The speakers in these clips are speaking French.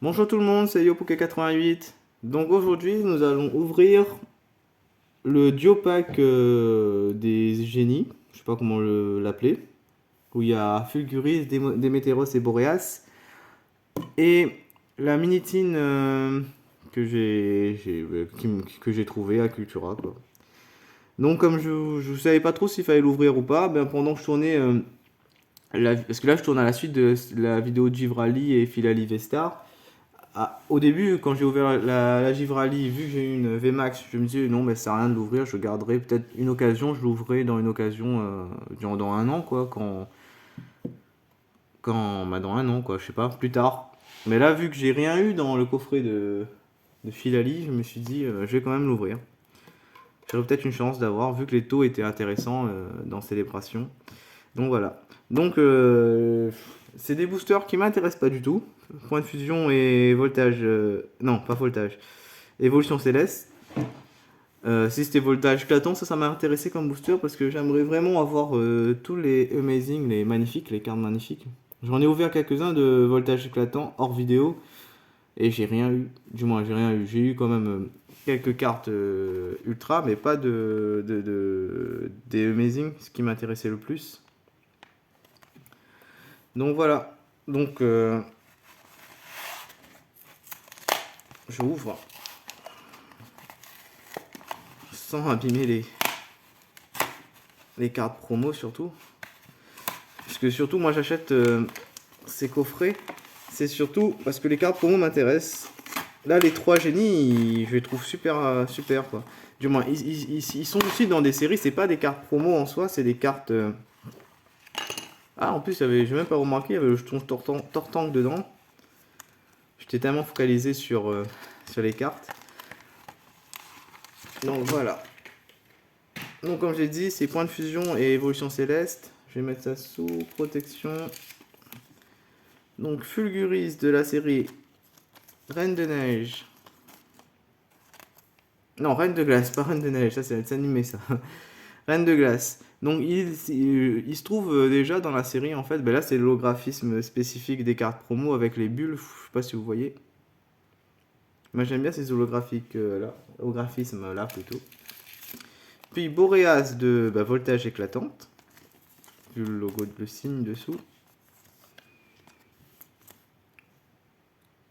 Bonjour tout le monde, c'est YoPoké88. Donc aujourd'hui, nous allons ouvrir le duo pack des génies, je sais pas comment l'appeler, où il y a Fulguris, Démétéros et Boreas, et la minitine que j'ai trouvé à Cultura, quoi. Donc comme je savais pas trop s'il fallait l'ouvrir ou pas, ben pendant que je tournais, parce que là je tourne à la suite de la vidéo de Givrali et Filali Vestar. Ah, au début, quand j'ai ouvert la Givrali, vu que j'ai eu une VMAX, je me disais non, mais ça sert à rien de l'ouvrir, je garderai peut-être une occasion, je l'ouvrirai dans une occasion dans un an, quoi, bah, dans un an, quoi, je sais pas, plus tard. Mais là, vu que j'ai rien eu dans le coffret de Filali, je me suis dit, je vais quand même l'ouvrir. J'aurais peut-être une chance d'avoir, vu que les taux étaient intéressants dans Célébration. Donc voilà. Donc, c'est des boosters qui m'intéressent pas du tout. Point de fusion et voltage. Non, pas voltage. Évolution céleste. Si c'était voltage Claton, ça m'a intéressé comme booster parce que j'aimerais vraiment avoir tous les amazing, les magnifiques, les cartes magnifiques. J'en ai ouvert quelques-uns de voltage éclatant hors vidéo et j'ai rien eu. Du moins, j'ai rien eu. J'ai eu quand même quelques cartes ultra, mais pas des amazing, ce qui m'intéressait le plus. Donc voilà. Donc j'ouvre sans abîmer les cartes promo surtout. Parce que surtout moi j'achète ces coffrets, c'est surtout parce que les cartes promo m'intéressent. Là les trois génies, je les trouve super super quoi. Du moins ils sont aussi dans des séries, c'est pas des cartes promo en soi, c'est des cartes. Ah en plus j'ai même pas remarqué, il y avait le jeton Tortank dedans. J'étais tellement focalisé sur les cartes. Donc voilà. Donc comme j'ai dit, c'est point de fusion et évolution céleste. Je vais mettre ça sous protection. Donc Fulguris de la série Reine de Neige. Non, Reine de Glace, pas Reine de Neige, ça c'est animé ça. Reine de Glace. Donc il se trouve déjà dans la série en fait, ben là c'est l'holographisme spécifique des cartes promo avec les bulles, je sais pas si vous voyez. Moi j'aime bien ces holographiques là, holographismes là plutôt. Puis Boreas de voltage éclatante, vu le logo, le signe dessous.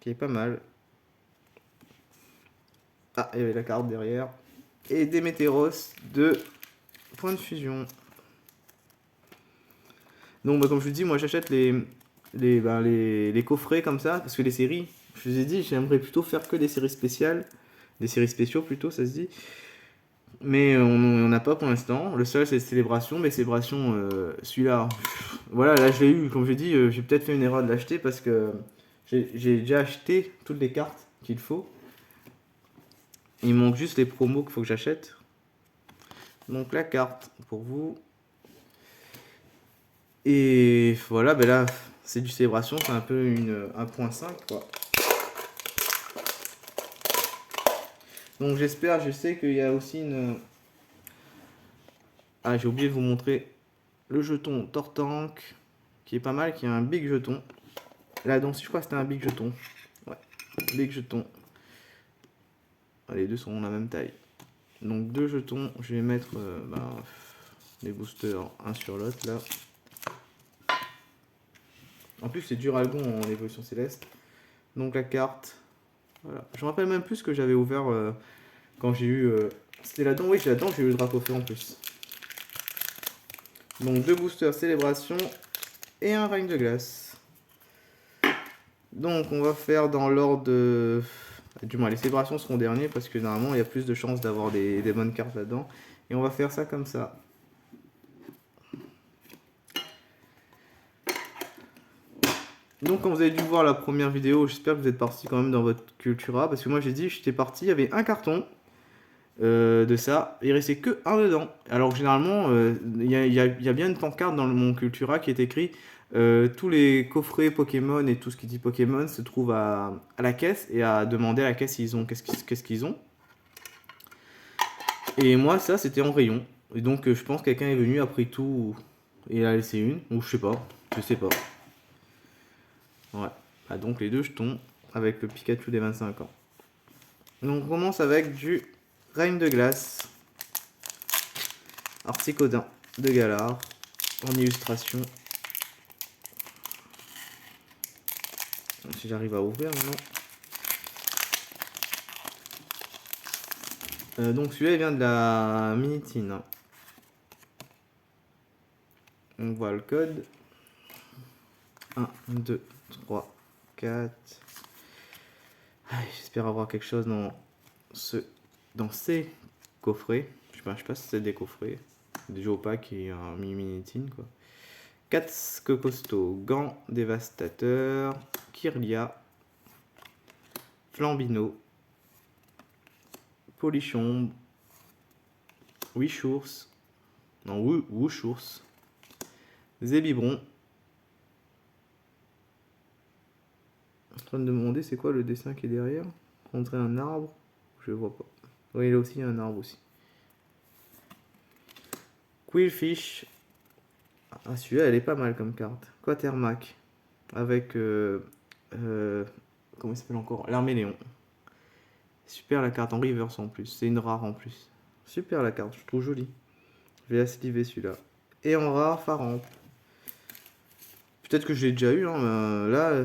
Qui est pas mal. Ah, il y avait la carte derrière. Et Démétéros de point de fusion. Donc, comme je vous dis, moi j'achète les coffrets comme ça, parce que les séries, je vous ai dit, j'aimerais plutôt faire que des séries spéciales, des séries spéciaux plutôt, ça se dit. Mais on n'en a pas pour l'instant. Le seul, c'est Célébration, mais Célébration, celui-là, voilà, là je l'ai eu, comme je dis, j'ai peut-être fait une erreur de l'acheter parce que j'ai déjà acheté toutes les cartes qu'il faut. Il manque juste les promos qu'il faut que j'achète. Donc la carte pour vous. Et voilà, ben là, c'est du célébration, c'est un peu 1.5 quoi. Donc j'espère, je sais qu'il y a aussi une... Ah, j'ai oublié de vous montrer le jeton Tortank, qui est pas mal, qui est un big jeton. Là, donc, je crois que c'était un big jeton. Ouais, big jeton. Les deux sont de la même taille. Donc deux jetons, je vais mettre les boosters un sur l'autre là. En plus c'est Duragon en évolution céleste. Donc la carte, voilà. Je me rappelle même plus ce que j'avais ouvert quand j'ai eu... C'était là-dedans, oui c'est là-dedans, j'ai eu le Dracofeu en plus. Donc deux boosters célébration et un règne de glace. Donc on va faire dans l'ordre de... Du moins les célébrations seront derniers parce que normalement il y a plus de chances d'avoir des bonnes cartes là-dedans. Et on va faire ça comme ça. Donc quand vous avez dû voir la première vidéo, j'espère que vous êtes parti quand même dans votre Cultura. Parce que moi j'ai dit, j'étais parti, il y avait un carton de ça, et il restait que un dedans. Alors généralement, il y a bien une pancarte dans mon Cultura qui est écrit tous les coffrets Pokémon et tout ce qui dit Pokémon se trouve à la caisse, et à demander à la caisse qu'est-ce qu'ils ont. Et moi ça c'était en rayon. Et donc je pense que quelqu'un est venu, a pris tout et a laissé une, ou je sais pas. Ouais. Ah, donc les deux jetons. avec le Pikachu des 25 ans. Donc on commence avec du Reine de glace. Articodin de Galar en illustration. Si j'arrive à ouvrir maintenant. Donc celui-là il vient de la Minitine. On voit le code. 1, 2, 3, 4. J'espère avoir quelque chose dans ces coffrets. Je sais pas si c'est des coffrets. Déjà opaque et un Minitine quoi. 4 costaud, Gant dévastateur, Kirlia, Flambino, Polichon, Wishours, non Wushours, Zébibron. En train de demander c'est quoi le dessin qui est derrière. Rentrer un arbre, je vois pas. Oui, là aussi il y a un arbre aussi. Quillfish. Ah celui-là elle est pas mal comme carte. Quatermac avec comment il s'appelle encore, l'Arméléon. Super la carte en reverse en plus, c'est une rare en plus. Super la carte, je trouve jolie. Je vais la sliver celui-là. Et en rare, Faramp. Peut-être que je l'ai déjà eu, hein, mais là,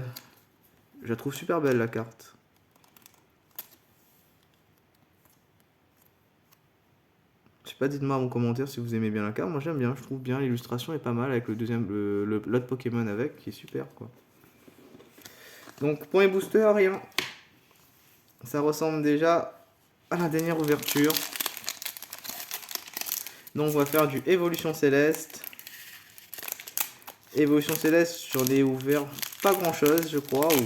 je la trouve super belle la carte. Je sais pas, dites-moi en commentaire si vous aimez bien la carte. Moi j'aime bien, je trouve bien, l'illustration est pas mal avec le deuxième, l'autre Pokémon avec, qui est super quoi. Donc pour les boosters, rien. Ça ressemble déjà à la dernière ouverture. Donc on va faire du Évolution Céleste. Évolution Céleste, j'en ai ouvert pas grand chose je crois, ou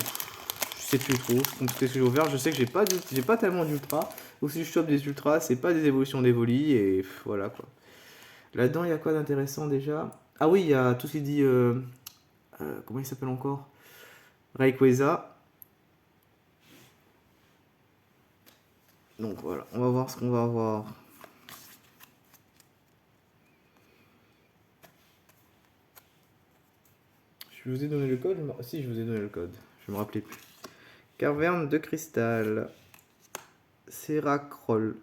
je sais plus trop, ce que j'ai ouvert, je sais que j'ai pas tellement d'ultra, ou si je chope des ultras, c'est pas des évolutions d'Evoli, et voilà quoi. Là-dedans il y a quoi d'intéressant déjà? Ah oui, il y a tout ce qui dit, comment il s'appelle encore? Rayquaza. Donc voilà, on va voir ce qu'on va avoir. Je vous ai donné le code? Si, je vous ai donné le code. Je me rappelais plus. Carverne de cristal. Seracroll.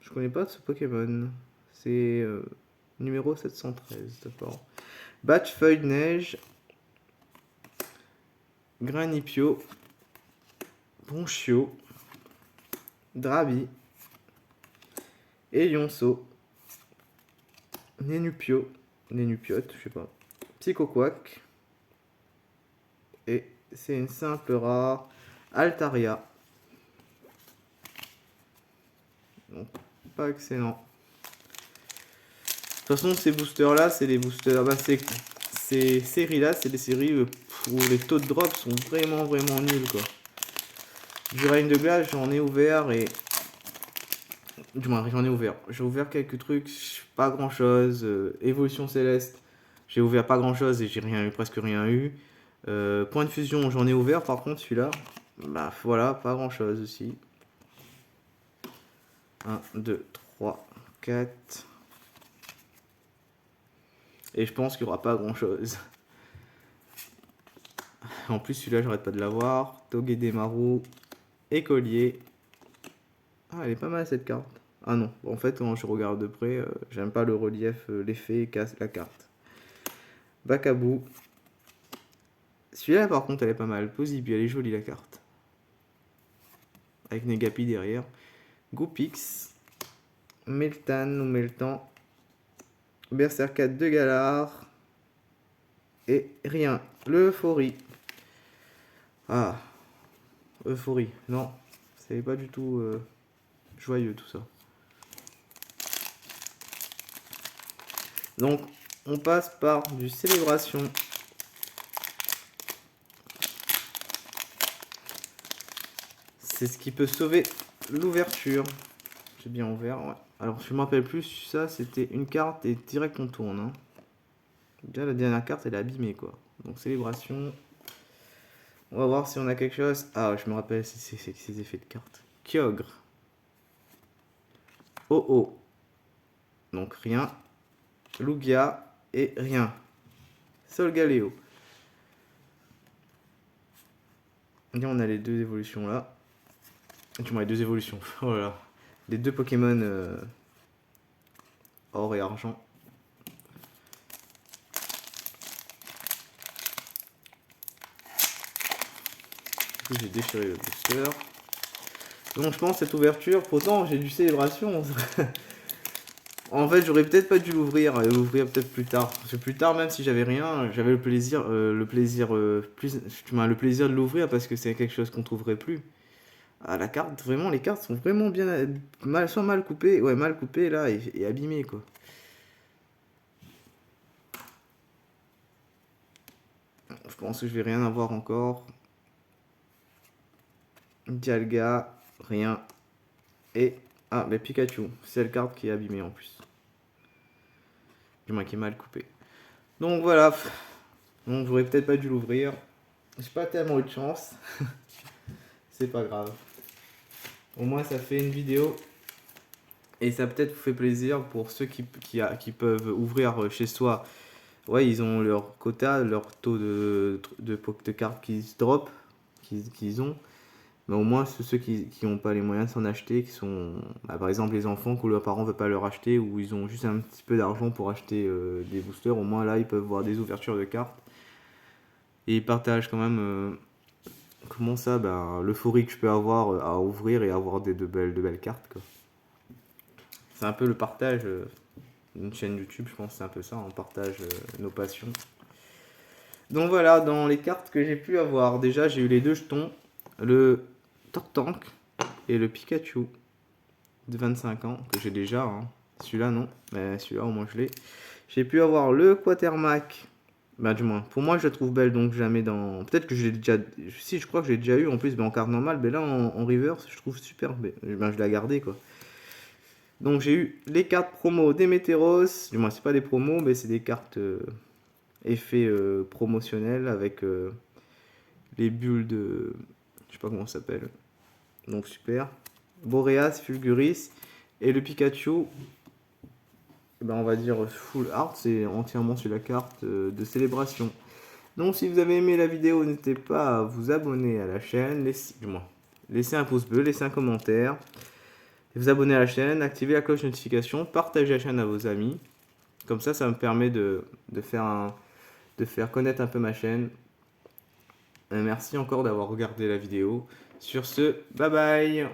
Je connais pas ce Pokémon. C'est numéro 713, d'accord. Batch Feuille de Neige. Granipio. Bronchio. Drabi. Elionceau. Nénupio. Nénupiote, je sais pas. Psychoquack. Et c'est une simple rare Altaria. Donc, pas excellent. De toute façon, ces boosters là, c'est les boosters. Bah, ces séries là, c'est des séries où les taux de drop sont vraiment nuls quoi. Du Reine de glace, j'en ai ouvert et. Du moins, j'en ai ouvert. J'ai ouvert quelques trucs, pas grand chose. Évolution Céleste, j'ai ouvert pas grand chose et j'ai rien eu, presque rien eu. Point de fusion, j'en ai ouvert par contre celui-là. Bah voilà, pas grand chose aussi. 1, 2, 3, 4. Et je pense qu'il n'y aura pas grand chose. En plus, celui-là, j'arrête pas de l'avoir. Togedemaru, Écolier. Ah, elle est pas mal cette carte. Ah non, en fait, quand je regarde de près, j'aime pas le relief, l'effet casse la carte. Bakabu. Celui-là, par contre, elle est pas mal. Posibi, elle est jolie la carte. Avec Negapi derrière. Goupix. Meltan ou Meltan. Berserkat de Galar. Et rien. L'euphorie. Ah. Euphorie. Non. C'est pas du tout joyeux tout ça. Donc, on passe par du Célébration. C'est ce qui peut sauver l'ouverture. J'ai bien ouvert, ouais. Alors, je me rappelle plus, ça c'était une carte et direct on tourne. Hein. Déjà, la dernière carte elle est abîmée quoi. Donc, Célébration. On va voir si on a quelque chose. Ah, je me rappelle, c'est ces effets de carte. Kyogre. Oh oh. Donc, rien. Lugia et rien. Solgaleo. Et on a les deux évolutions là. Tu vois, les deux évolutions. Voilà. Les deux Pokémon or et argent. Du coup, j'ai déchiré le booster. Donc je pense cette ouverture, pourtant j'ai du célébration. En fait, j'aurais peut-être pas dû l'ouvrir et l'ouvrir peut-être plus tard. Parce que plus tard, même si j'avais rien, j'avais le plaisir, le plaisir de l'ouvrir parce que c'est quelque chose qu'on trouverait plus. Ah, la carte, vraiment, les cartes sont vraiment bien, soit mal coupées, ouais, mal coupées là et abîmées quoi. Je pense que je vais rien avoir encore. Dialga, rien. Et ah, mais Pikachu, c'est la carte qui est abîmée en plus. Du moins qui est mal coupée. Donc voilà. Donc j'aurais peut-être pas dû l'ouvrir. J'ai pas tellement eu de chance. C'est pas grave. Au moins ça fait une vidéo. Et ça peut-être vous fait plaisir pour ceux qui peuvent ouvrir chez soi. Ouais, ils ont leur quota, leur taux de cartes qui se drop, qu'ils ont. Mais au moins ceux qui n'ont pas les moyens de s'en acheter, qui sont par exemple les enfants que leurs parents ne veulent pas leur acheter ou ils ont juste un petit peu d'argent pour acheter des boosters, au moins là ils peuvent voir des ouvertures de cartes. Et ils partagent quand même comment ça, l'euphorie que je peux avoir à ouvrir et avoir de belles cartes quoi. C'est un peu le partage d'une chaîne YouTube, je pense que c'est un peu ça, on partage nos passions. Donc voilà, dans les cartes que j'ai pu avoir, déjà j'ai eu les deux jetons, le Tortank et le Pikachu de 25 ans, que j'ai déjà, hein. Celui-là non, mais celui-là au moins je l'ai. J'ai pu avoir le Quatermac, du moins, pour moi je la trouve belle, donc jamais dans... Peut-être que je l'ai déjà... Si, je crois que je l'ai déjà eu en plus, en carte normale, mais là en reverse, je trouve super, je l'ai gardé quoi. Donc j'ai eu les cartes promo des Météros, du moins c'est pas des promos, mais c'est des cartes effets promotionnels avec les bulles de... Je sais pas comment ça s'appelle. Donc super. Boreas, Fulguris et le Pikachu. On va dire full art, c'est entièrement sur la carte de célébration. Donc si vous avez aimé la vidéo, n'hésitez pas à vous abonner à la chaîne, laissez un pouce bleu, laissez un commentaire, vous abonner à la chaîne, activer la cloche de notification, partagez la chaîne à vos amis. Comme ça me permet de faire connaître un peu ma chaîne. Merci encore d'avoir regardé la vidéo. Sur ce, bye bye.